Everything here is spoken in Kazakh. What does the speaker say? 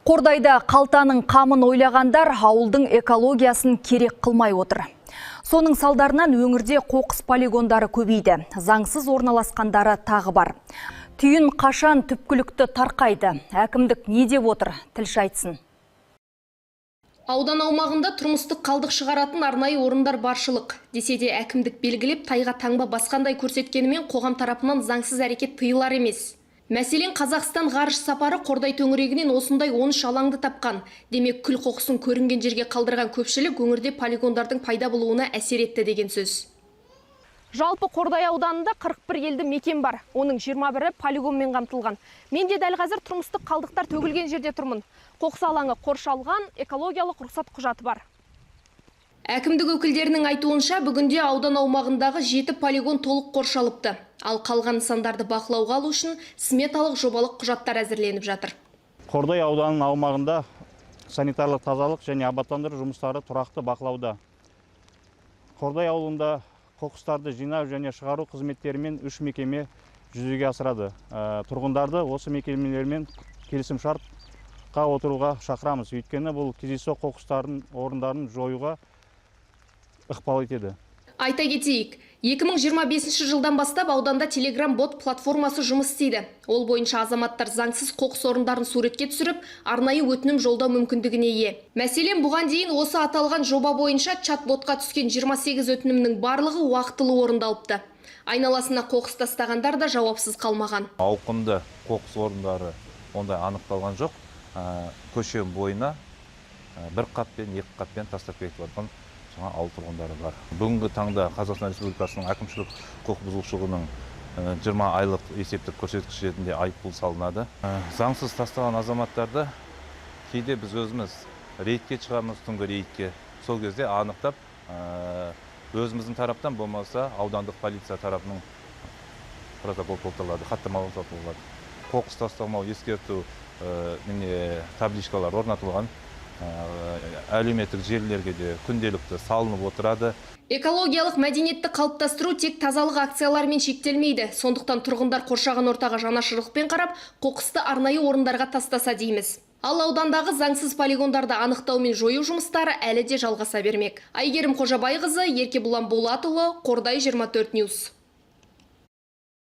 Қордайда қалтаның қамын ойлағандар ауылдың экологиясын керек қылмай отыр. Соның салдарынан өңірде қоқыс полигондары көбейді. Заңсыз орналасқандары тағы бар. Түйін қашан түпкілікті тарқайды? Әкімдік не деп отыр? Тілші айтсын. Аудан аумағында тұрмыстық қалдық шығаратын арнайы орындар баршылық. Десе де әкімдік белгілеп тайға таңба басқандай көрсеткенімен қоғам тарапынан заңсыз әрекет тыйылар емес. Мәселен, Қазақстан ғарыш сапары Қордай төңірегінен осындай 13 алаңды тапқан. Демек, күл қоқысын көрінген жерге қалдырған көпшілік өңірде полигондардың пайда болуына әсер етті деген сөз. Жалпы Қордай ауданында 41 елді мекен бар. Оның 21-і полигонмен қамтылған. Мен де дәл қазір тұрмыстық қалдықтар төгілген жерде тұрмын. Қоқыс алаңы қоршалған, экологиялық рұқсат құжаты бар. Әкімдік өкілдерінің айтуынша, бүгінде аудан аумағындағы 7 полигон толық қоршалыпты. Ал қалған нысандарды бақылауға алу үшін сметалық жобалық құжаттар әзірленіп жатыр. Қордай ауданының аумағында санитарлық тазалық және абаттандыру жұмыстары тұрақты бақылауда. Қордай ауылында қоқыстарды жинау және шығару қызметтерімен 3 мекеме жүзеге асырады. Тұрғындарды осы мекемелермен келісім шартқа отыруға шақырамыз. Өйткені бұл кездейсоқ қоқыстардың орындарын жоюға ықпал етеді. Айта кетейік, 2025 жылдан бастап ауданда Telegram-бот платформасы жұмыс істейді. Ол бойынша азаматтар заңсыз қоқыс орындарын суретке түсіріп, арнайы өтінім жолдау мүмкіндігіне ие. Мәселен, бұған дейін осы аталған жоба бойынша чат-ботқа түскен 28 өтінімнің барлығы уақытылы орындалыпты. Айналасына қоқыс тастағандар да жауапсыз қалмаған. Ауқымды қоқыс орындары ондай анықталған жоқ. Көше бойына бір қаппен, екі қаппен тастап кетіп жатқан ауыл тұрғындары бар. Бүгінгі таңда Қазақстан Республикасының әкімшілік құқық бұзушылығының 20 айлық есептік көрсеткіш ретінде айыппұл салынады. Заңсыз тастаған азаматтарды кейде біз өзіміз рейдке шығамыз, түнгі рейдке. Сол кезде анықтап, өзіміздің тараптан болмаса аудандық полиция тарапының протокол толтырылады, хаттама толтырылады. Қоқыс тастамау ескерту табличкалар орнатылған. Әлеуметтік желілерге де күнделікті салынып отырады. Экологиялық мәдениетті қалыптастыру тек тазалық акциялармен шектелмейді. Сондықтан тұрғындар қоршаған ортаға жанашырлықпен қарап, қоқысты арнайы орындарға тастаса дейміз. Ал аудандағы заңсыз полигондарды анықтау мен жою жұмыстары әлі де жалғаса бермек. Айгерім Қожабайқызы, Еркебұлан Болатұлы, Қордай 24 Ньюс.